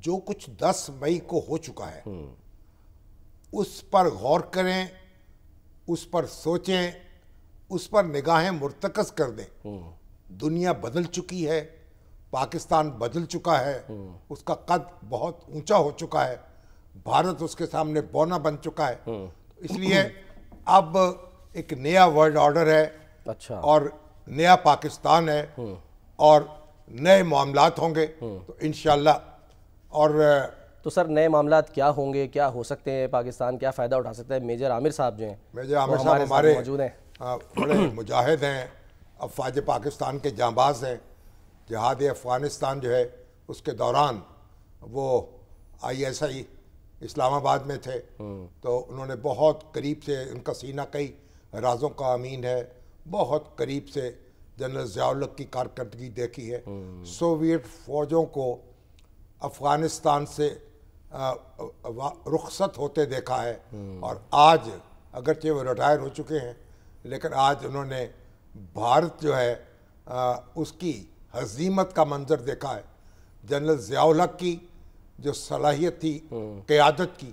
جو کچھ 10 مئی کو ہو چکا ہے اس پر غور کریں، اس پر سوچیں، اس پر نگاہیں مرتکز کر دیں۔ دنیا بدل چکی ہے، پاکستان بدل چکا ہے، اس کا قد بہت اونچا ہو چکا ہے، بھارت اس کے سامنے بونا بن چکا ہے۔ اس لیے اب ایک نیا ورلڈ آرڈر ہے، اچھا، اور نیا پاکستان ہے، اور نئے معاملات ہوں گے تو انشاءاللہ۔ اور تو سر نئے معاملات کیا ہوں گے، کیا ہو سکتے ہیں، پاکستان کیا فائدہ اٹھا سکتا ہے؟ میجر عامر صاحب جو ہیں، میجر عامر صاحب ہمارے موجود ہیں، بڑے مجاہد ہیں، افواج پاکستان کے جانباز ہیں۔ جہاد افغانستان جو ہے اس کے دوران وہ ISI اسلام آباد میں تھے، تو انہوں نے بہت قریب سے، ان کا سینہ کئی رازوں کا امین ہے، بہت قریب سے جنرل ضیاء الحق کی کارکردگی دیکھی ہے، سوویٹ فوجوں کو افغانستان سے رخصت ہوتے دیکھا ہے، اور آج اگرچہ وہ ریٹائر ہو چکے ہیں لیکن آج انہوں نے بھارت جو ہے اس کی ہزیمت کا منظر دیکھا ہے۔ جنرل ضیاء الحق کی جو صلاحیت تھی قیادت کی،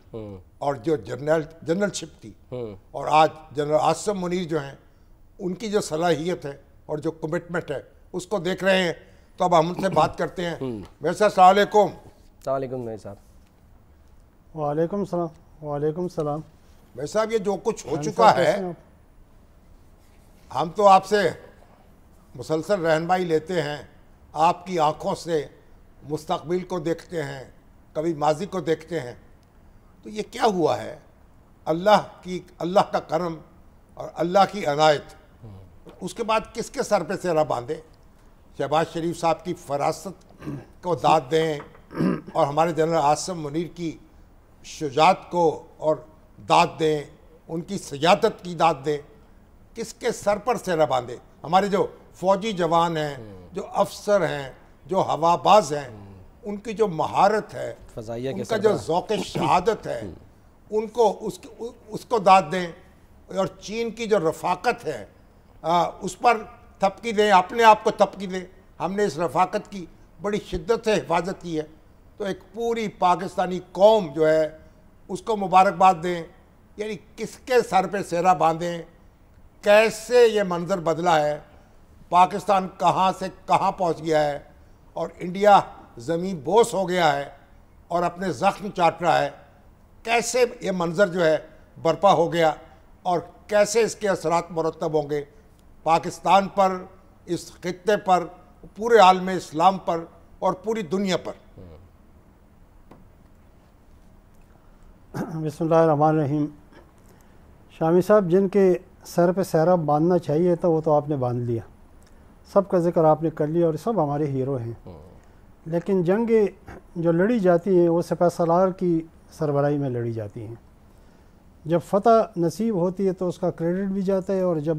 اور جو جنرل شپ تھی، اور آج جنرل عاصم منیر جو ہیں ان کی جو صلاحیت ہے اور جو کمٹمنٹ ہے اس کو دیکھ رہے ہیں۔ تو اب ہم ان سے بات کرتے ہیں۔ ویسے السلام علیکم۔ السلام علیکم میجر صاحب۔ وعلیکم السلام۔ وعلیکم السلام۔ ویسے صاحب یہ جو کچھ ہو چکا ہے، ہم تو آپ سے مسلسل رہنمائی لیتے ہیں، آپ کی آنکھوں سے مستقبل کو دیکھتے ہیں، کبھی ماضی کو دیکھتے ہیں، تو یہ کیا ہوا ہے؟ اللہ کا کرم اور اللہ کی عنایت، اس کے بعد کس کے سر پہ سہرا باندھے؟ شہباز شریف صاحب کی فراست کو داد دیں، اور ہمارے جنرل عاصم منیر کی شجاعت کو اور داد دیں، ان کی سیادت کی داد دیں، کس کے سر پر سہرا باندھے؟ ہمارے جو فوجی جوان ہیں، جو افسر ہیں، جو ہوا باز ہیں، ان کی جو مہارت ہے، ان کا جو ذوق شہادت ہے، ان کو اس کو داد دیں، اور چین کی جو رفاقت ہے اس پر تھپکی دیں، اپنے آپ کو تھپکی دیں۔ ہم نے اس رفاقت کی بڑی شدت سے حفاظت کی ہے، تو ایک پوری پاکستانی قوم جو ہے اس کو مبارکباد دیں۔ یعنی کس کے سر پہ سہرا باندھیں؟ کیسے یہ منظر بدلا ہے؟ پاکستان کہاں سے کہاں پہنچ گیا ہے، اور انڈیا زمین بوس ہو گیا ہے اور اپنے زخم چاٹ رہا ہے۔ کیسے یہ منظر جو ہے برپا ہو گیا، اور کیسے اس کے اثرات مرتب ہوں گے پاکستان پر، اس خطے پر، پورے عالم اسلام پر، اور پوری دنیا پر؟ بسم اللہ الرحمن الرحیم۔ شامی صاحب، جن کے سر پہ سہرا باندھنا چاہیے تھا وہ تو آپ نے باندھ لیا، سب کا ذکر آپ نے کر لیا، اور سب ہمارے ہیرو ہیں۔ لیکن جنگیں جو لڑی جاتی ہیں وہ سپہ سالار کی سربراہی میں لڑی جاتی ہیں۔ جب فتح نصیب ہوتی ہے تو اس کا کریڈٹ بھی جاتا ہے، اور جب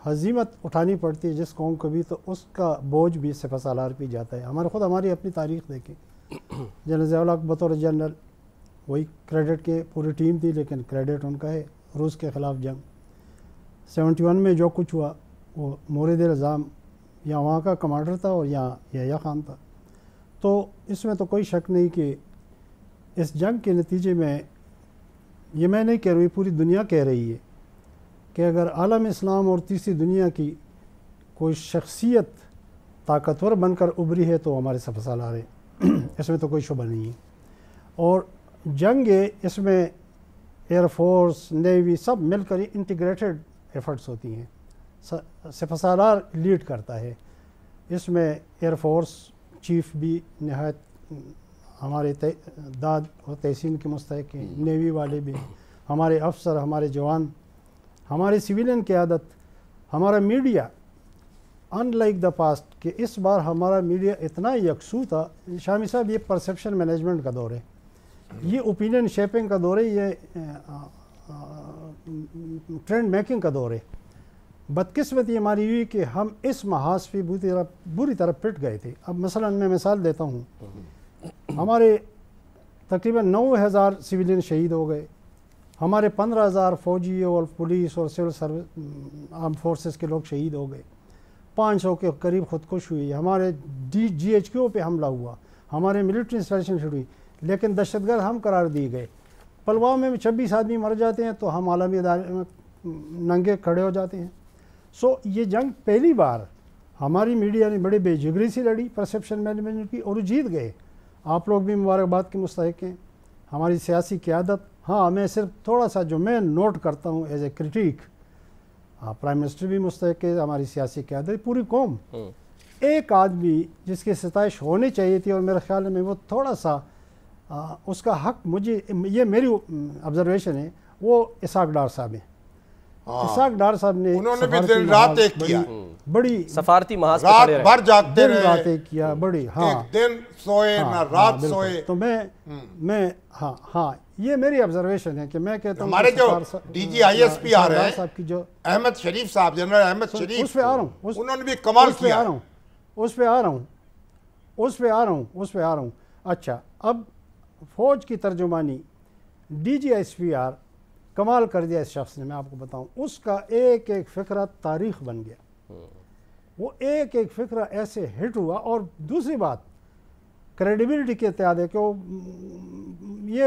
ہزیمت اٹھانی پڑتی ہے جس قوم کو بھی تو اس کا بوجھ بھی سپہ سالار پہ جاتا ہے۔ ہماری اپنی تاریخ دیکھیں، جنرل ضیاء الحق بطور جنرل وہی کریڈٹ کے پوری ٹیم تھی، لیکن کریڈٹ ان کا ہے۔ روس کے خلاف جنگ 71 میں جو کچھ ہوا وہ مورد الزام یا وہاں کا کمانڈر تھا اور یہاں یحییٰ خان تھا۔ تو اس میں تو کوئی شک نہیں کہ اس جنگ کے نتیجے میں، یہ میں نہیں کہہ رہی، پوری دنیا کہہ رہی ہے کہ اگر عالم اسلام اور تیسری دنیا کی کوئی شخصیت طاقتور بن کر ابھری ہے تو ہمارے سپہ سالار ہے، اس میں تو کوئی شبہ نہیں ہے۔ اور جنگ اس میں ایئر فورس، نیوی سب مل کر انٹیگریٹڈ ایفرٹس ہوتی ہیں، سپہ سالار لیڈ کرتا ہے۔ اس میں ایئر فورس چیف بھی نہایت ہمارے داد اور تحسین کے مستحق ہیں، نیوی والے بھی، ہمارے افسر، ہمارے جوان، ہمارے سویلین قیادت، ہمارا media, in like the past کہ اس بار ہمارا میڈیا اتنا یکسو تھا۔ شامی صاحب، یہ پرسیپشن مینجمنٹ کا دور ہے، یہ اوپینین شیپنگ کا دور ہے، یہ ٹرینڈ میکنگ کا دور ہے۔ بدقسمتی ہماری ہوئی کہ ہم اس محاذ پہ بری طرح پٹ گئے تھے۔ اب مثلا میں مثال دیتا ہوں، ہمارے تقریباً 9,000 سویلین شہید ہو گئے، ہمارے 15,000 فوجی اور پولیس اور سول سروس آرم فورسز کے لوگ شہید ہو گئے، 500 کے قریب خودکش ہوئی، ہمارے GHQ پہ حملہ ہوا، ہمارے ملٹری انسٹالیشن شروع ہوئی، لیکن دہشت گرد ہم قرار دیے گئے۔ پلوامہ میں 26 آدمی مر جاتے ہیں تو ہم عالمی عدالت میں ننگے کھڑے ہو جاتے ہیں۔ سو یہ جنگ پہلی بار ہماری میڈیا نے بڑے بے جگری سے لڑی پرسیپشن مینجمنٹ کی، اور وہ جیت گئے۔ آپ لوگ بھی مبارکباد کے مستحق ہیں، ہماری سیاسی قیادت۔ ہاں، میں صرف تھوڑا سا جو میں نوٹ کرتا ہوں as a critic, prime minister بھی مستحق ہے، ہماری سیاسی قیادت، پوری قوم۔ ایک آدمی جس کی ستائش ہونی چاہیے تھی، اور میرے خیال میں وہ تھوڑا سا اس کا حق، مجھے یہ میری آبزرویشن ہے، وہ اسحاق ڈار صاحب ہیں۔ اسحاق ڈار صاحب نے انہوں نے بھی دن رات ایک کیا، بڑی سفارتی محاذ پہ رات کھڑے رہے، بھر جاگتے دن رات رہے، ایک کیا، بڑی ہاں ایک دن سوئے نہ رات بالکل۔ سوئے۔ تو میں ہاں یہ میری آبزرویشن ہے کہ میں کہتا ہوں ہمارے جو D G I S P آ رہے ہیں صاحب کی جو احمد شریف صاحب، جنرل احمد شریف، اس پہ آ رہا ہوں، انہوں نے بھی کمال کیا۔ اس پہ آ رہا ہوں۔ اچھا، اب فوج کی ترجمانی D G S P R کمال کر دیا اس شخص نے، میں آپ کو بتاؤں، اس کا ایک ایک فقرہ تاریخ بن گیا، وہ ایک ایک فقرہ ایسے ہٹ ہوا۔ اور دوسری بات کریڈیبلٹی کے اتحاد ہے کہ وہ یہ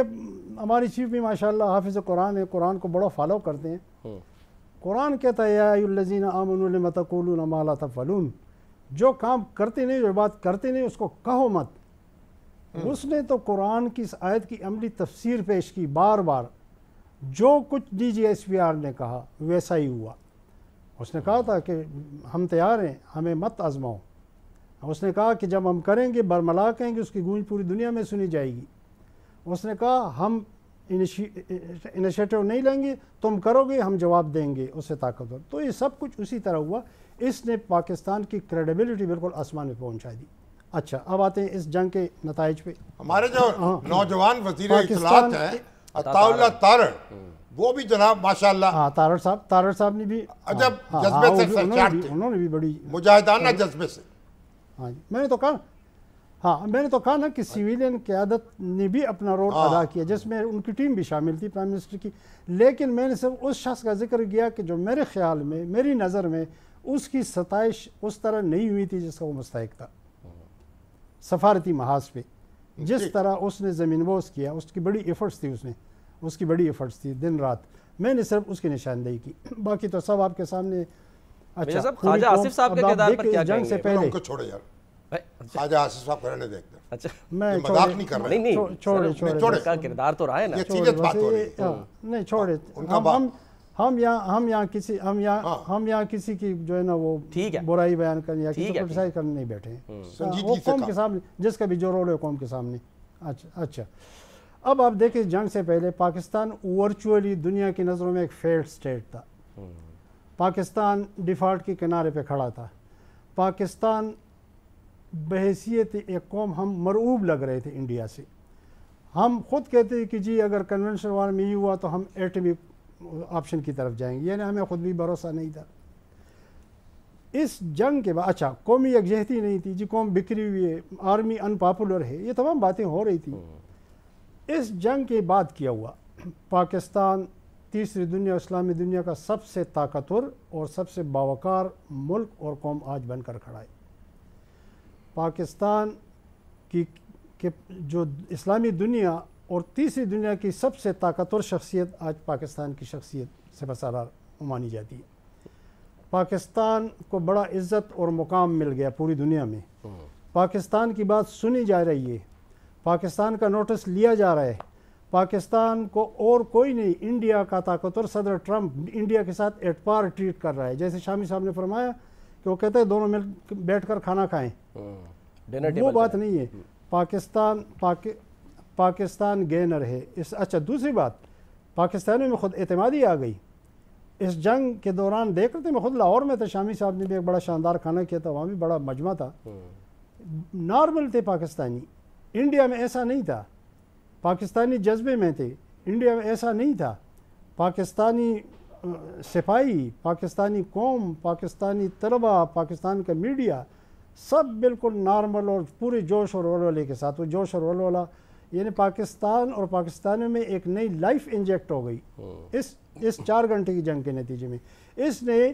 ہماری چیف بھی ماشاءاللہ حافظ قرآن ہے، قرآن کو بڑا فالو کرتے ہیں۔ قرآن کہتا ہے یا ایھا الذین آمنوا لم تقولون ما لا تفعلون، جو کام کرتے نہیں، جو بات کرتے نہیں، اس کو کہو مت۔ اس نے تو قرآن کی اس آیت کی عملی تفسیر پیش کی بار بار، جو کچھ D G S P R نے کہا ویسا ہی ہوا۔ اس نے کہا تھا کہ ہم تیار ہیں، ہمیں مت آزماؤ۔ اس نے کہا کہ جب ہم کریں گے برملا کہیں گے، اس کی گونج پوری دنیا میں سنی جائے گی۔ اس نے کہا ہم انیشیٹو نہیں لیں گے، تم کرو گے ہم جواب دیں گے اس سے طاقتور۔ تو یہ سب کچھ اسی طرح ہوا، اس نے پاکستان کی کریڈیبلٹی بالکل آسمان میں پہنچا دی۔ اچھا، اب آتے ہیں اس جنگ کے نتائج پہ۔ ہمارے جو نوجوان وزیر اطلاعات ہیں عطا اللہ تارڑ، وہ بھی جناب ماشاءاللہ تارڑ صاحب نے بھی عجب جذبے سے سرچار تھے، انہوں نے بھی بڑی مجاہدانہ جذبے سے۔ ہاں جی، میں نے تو کہا نا کہ سویلین قیادت نے بھی اپنا رول ادا کیا، جس میں ان کی ٹیم بھی شامل تھی پرائم منسٹر کی، لیکن میں نے صرف اس شخص کا ذکر کیا کہ جو میرے خیال میں، میری نظر میں، اس کی ستائش اس طرح نہیں ہوئی تھی جس کا وہ مستحق تھا سفارتی محاذ پہ، جس طرح اس نے زمین بوس کیا۔ اس کی بڑی ایفرٹس تھی دن رات، میں نے صرف اس کی نشاندہی کی، باقی تو سب آپ کے سامنے۔ اچھا، خواجہ آصف صاحب کے کردار پر کیا جنگ سے کہیں گے؟ پہلے ان کو چھوڑے یار، خواجہ آصف صاحب کرنے دیکھتے ہیں، اچھا میں مذاق نہیں کر رہے، نہیں چھوڑے کا کردار تو رہا ہے نا، یہ سیریت بات ہو رہی ہے۔ نہیں چھوڑے، ان کا بات ہم یہاں کسی کی جو ہے نا وہ برائی بیان کرنے یا کسی کو کرٹیسائز کرنے نہیں بیٹھے ہیں، وہ قوم کے سامنے جس کا بھی جو رول ہے قوم کے سامنے۔ اچھا، اب آپ دیکھیں جنگ سے پہلے پاکستان ورچولی دنیا کی نظروں میں ایک فیلڈ سٹیٹ تھا۔ پاکستان ڈیفالٹ کے کنارے پہ کھڑا تھا۔ پاکستان بحیثیت ایک قوم ہم مرعوب لگ رہے تھے انڈیا سے۔ ہم خود کہتے ہیں کہ جی اگر کنونشنل وار میں یہ ہوا تو ہم ایٹمی آپشن کی طرف جائیں گے، یعنی ہمیں خود بھی بھروسہ نہیں تھا۔ اس جنگ کے بعد اچھا قومی یکجہتی نہیں تھی، جی قوم بکھری ہوئی ہے، آرمی ان پاپولر ہے، یہ تمام باتیں ہو رہی تھیں۔ اس جنگ کے بعد کیا ہوا، پاکستان تیسری دنیا، اسلامی دنیا کا سب سے طاقتور اور سب سے باوقار ملک اور قوم آج بن کر کھڑا ہے۔ پاکستان کی جو اسلامی دنیا اور تیسری دنیا کی سب سے طاقتور شخصیت آج پاکستان کی شخصیت سے بسالار مانی جاتی ہے۔ پاکستان کو بڑا عزت اور مقام مل گیا پوری دنیا میں، پاکستان کی بات سنی جا رہی ہے، پاکستان کا نوٹس لیا جا رہا ہے۔ پاکستان کو اور کوئی نہیں، انڈیا کا طاقتور صدر ٹرمپ انڈیا کے ساتھ ایٹ پار ٹریٹ کر رہا ہے، جیسے شامی صاحب نے فرمایا کہ وہ کہتے ہیں دونوں مل بیٹھ کر کھانا کھائیں، وہ بات نہیں ہے۔ پاکستان گینر ہے۔ اچھا، دوسری بات، پاکستانیوں میں خود اعتمادی آ گئی۔ اس جنگ کے دوران دیکھ رہے تھے، میں خود لاہور میں تھا، شامی صاحب نے بھی ایک بڑا شاندار کھانا کیا تھا، وہاں بھی بڑا مجمع تھا، نارمل تھے پاکستانی۔ انڈیا میں ایسا نہیں تھا، پاکستانی جذبے میں تھے، انڈیا میں ایسا نہیں تھا۔ پاکستانی سپاہی، پاکستانی قوم، پاکستانی طلبہ، پاکستان کا میڈیا، سب بالکل نارمل اور پورے جوش اور ولولے کے ساتھ۔ وہ جوش اور ولولہ یعنی پاکستان اور پاکستانیوں میں ایک نئی لائف انجیکٹ ہو گئی اس 4 گھنٹے کی جنگ کے نتیجے میں۔ اس نے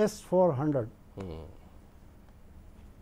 S-400,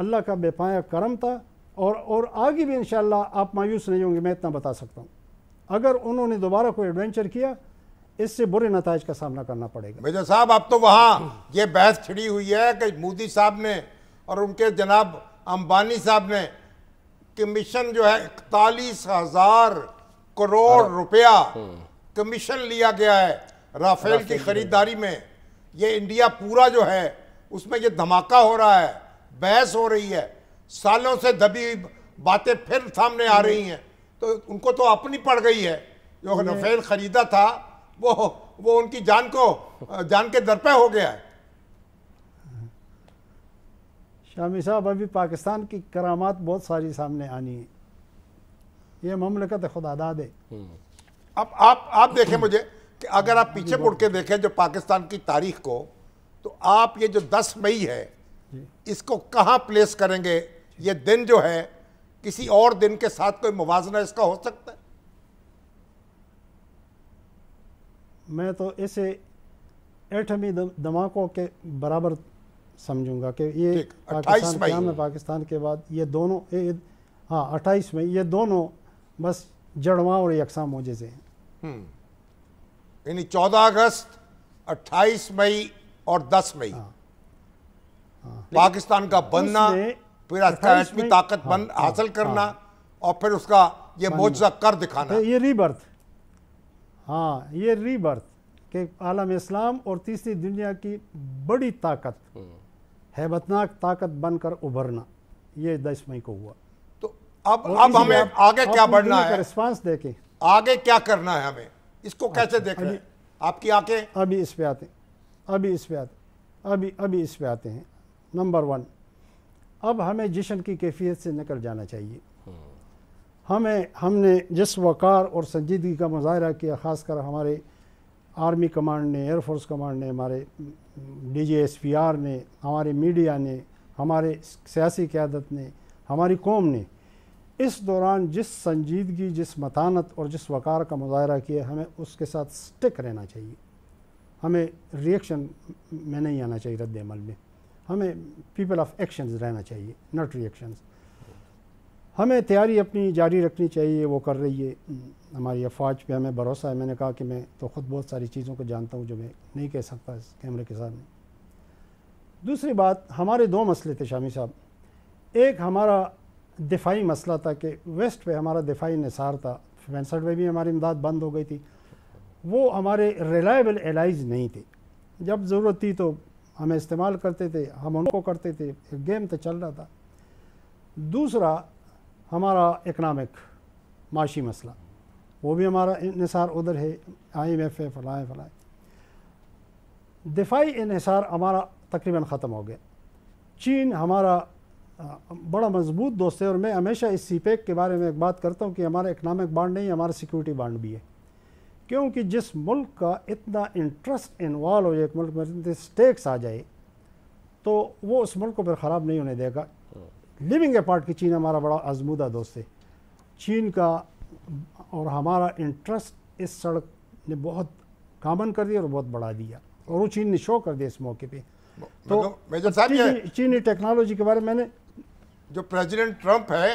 اللہ کا بے پایا کرم تھا، اور آگے بھی انشاءاللہ آپ مایوس نہیں ہوں گے، میں اتنا بتا سکتا ہوں۔ اگر انہوں نے دوبارہ کوئی ایڈونچر کیا، اس سے برے نتائج کا سامنا کرنا پڑے گا۔ میجر صاحب اب تو وہاں یہ بحث چھڑی ہوئی ہے کہ مودی صاحب نے اور ان کے جناب امبانی صاحب نے کمیشن جو ہے 41,000 کروڑ روپیہ کمیشن لیا گیا ہے رافیل کی خریداری میں۔ یہ انڈیا پورا جو ہے اس میں یہ دھماکہ ہو رہا ہے، بحث ہو رہی ہے، سالوں سے دبی باتیں پھر سامنے آ رہی ہیں، تو ان کو تو اپنی پڑ گئی ہے۔ جو رافیل خریدا تھا وہ ان کی جان کے درپے ہو گیا ہے۔ شامی صاحب، ابھی پاکستان کی کرامات بہت ساری سامنے آنی ہیں، یہ مملکت خدا داد ہے۔ اب آپ دیکھیں مجھے کہ اگر آپ پیچھے مڑ کے دیکھیں جو پاکستان کی تاریخ کو، تو آپ یہ جو 10 مئی ہے اس کو کہاں پلیس کریں گے؟ یہ دن جو ہے کسی اور دن کے ساتھ کوئی موازنہ اس کا ہو سکتا ہے؟ میں تو اسے ایٹمی دھماکوں کے برابر سمجھوں گا کہ یہ پاکستان قیام ہے پاکستان کے بعد یہ دونوں 28 مئی یہ دونوں بس جڑواں اور یکساں معجزے ہیں۔ یعنی 14 اگست 28 مئی اور 10 مئی پاکستان کا بننا، پھر ایٹمی طاقت حاصل کرنا، اور پھر اس کا یہ معجزہ کر دکھانا، یہ ری برتھ، یہ ری برتھ کہ عالم اسلام اور تیسری دنیا کی بڑی طاقت، ہیبتناک طاقت بن کر ابھرنا، یہ 10 مئی کو ہوا۔ تو اب ہمیں آگے کیا بڑھنا ہے؟ رسپانس دیکھیں آگے کیا کرنا ہے ہمیں، اس کو کیسے دیکھ رہے ہیں آپ کی آنکھیں؟ ابھی اس پہ آتے ہیں۔ نمبر 1، اب ہمیں جشن کی کیفیت سے نکل جانا چاہیے۔ ہم نے جس وقار اور سنجیدگی کا مظاہرہ کیا، خاص کر ہمارے آرمی کمانڈ نے، ایئر فورس کمانڈ نے، ہمارے D G S P R نے، ہمارے میڈیا نے، ہمارے سیاسی قیادت نے، ہماری قوم نے اس دوران جس سنجیدگی، جس متانت اور جس وقار کا مظاہرہ کیا، ہمیں اس کے ساتھ سٹک رہنا چاہیے۔ ہمیں ریئیکشن میں نہیں آنا چاہیے، رد عمل میں ہمیں پیپل آف ایکشنز رہنا چاہیے، ناٹ ریئیکشنز۔ ہمیں تیاری اپنی جاری رکھنی چاہیے، وہ کر رہی ہے ہماری افواج پہ، ہمیں بھروسہ ہے۔ میں نے کہا کہ میں تو خود بہت ساری چیزوں کو جانتا ہوں جو میں نہیں کہہ سکتا اس کیمرے کے سامنے۔ دوسری بات، ہمارے 2 مسئلے تھے شامی صاحب۔ ایک ہمارا دفاعی مسئلہ تھا کہ ویسٹ پہ ہمارا دفاعی انحصار تھا، 65 میں بھی ہماری امداد بند ہو گئی تھی، وہ ہمارے ریلائبل الائز نہیں تھے۔ جب ضرورت تھی تو ہمیں استعمال کرتے تھے، ہم ان کو کرتے تھے، ایک گیم تو چل رہا تھا۔ دوسرا ہمارا اکنامک معاشی مسئلہ، وہ بھی ہمارا انحصار ادھر ہے، IMF ہے، فلاں فلاں۔ دفاعی انحصار ہمارا تقریباً ختم ہو گیا۔ چین ہمارا بڑا مضبوط دوست ہے، اور میں ہمیشہ اس سی پیک کے بارے میں ایک بات کرتا ہوں کہ ہمارا اکنامک بانڈ نہیں، ہمارا سیکیورٹی بانڈ بھی ہے، کیونکہ جس ملک کا اتنا انٹرسٹ انوالو ہو جائے، ایک ملک میں سٹیکس آ جائے، تو وہ اس ملک کو پھر خراب نہیں ہونے دے گا۔ لیونگ اے پارٹ کی چین ہمارا بڑا آزمودہ دوست ہے۔ چین کا اور ہمارا انٹرسٹ اس سڑک نے بہت کامن کر دیا اور بہت بڑھا دیا، اور وہ چین نے شو کر دیا اس موقع پہ۔ تو چینی ٹیکنالوجی کے بارے میں نے جو پریزیڈنٹ ٹرمپ ہے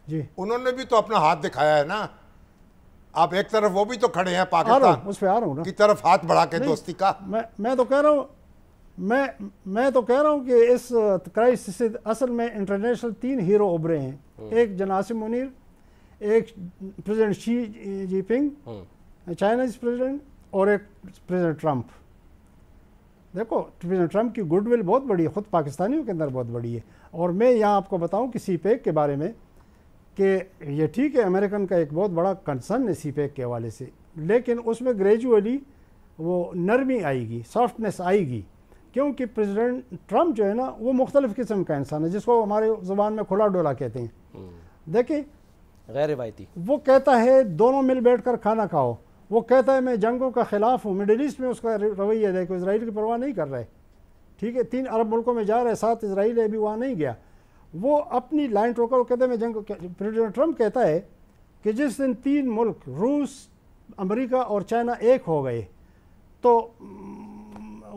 جی انہوں نے بھی تو اپنا ہاتھ دکھایا ہے نا۔ آپ ایک طرف وہ بھی تو کھڑے ہیں پاکستان اس پہ آ رہا ہوں نا کی طرف ہاتھ بڑھا کے دوستی کا۔ میں تو کہہ رہا ہوں میں تو کہہ رہا ہوں کہ اس کرائسس سے اصل میں انٹرنیشنل 3 ہیرو ابھرے ہیں، ایک جناسم منیر، ایک پریزیڈنٹ شی جی پنگ چائنیز پریزیڈنٹ، اور ایک پریزیڈنٹ ٹرمپ۔ دیکھو پریزیڈنٹ ٹرمپ کی گڈ ول بہت بڑی ہے، خود پاکستانیوں کے اندر بہت بڑی ہے۔ اور میں یہاں آپ کو بتاؤں کہ سی پیک کے بارے میں کہ یہ ٹھیک ہے امریکن کا ایک بہت بڑا کنسرن ہے سی پیک کے حوالے سے، لیکن اس میں گریجولی وہ نرمی آئے گی، سافٹنس آئے گی، کیونکہ پریزیڈنٹ ٹرمپ جو ہے نا وہ مختلف قسم کا انسان ہے، جس کو ہمارے زبان میں کھلا ڈولا کہتے ہیں۔ دیکھیں غیر روایتی، وہ کہتا ہے دونوں مل بیٹھ کر کھانا کھاؤ، وہ کہتا ہے میں جنگوں کا خلاف ہوں، مڈل ایسٹ میں اس کا رویہ ہے کہ اسرائیل کی پرواہ نہیں کر رہے، ٹھیک ہے، 3 عرب ملکوں میں جا رہے، 7 اسرائیل ہے، ابھی وہاں نہیں گیا، وہ اپنی لائن ٹروکر، وہ کہتا ہے میں جنگ، پریزیڈنٹ ٹرمپ کہتا ہے کہ جس دن 3 ملک روس، امریکہ اور چائنا ایک ہو گئے تو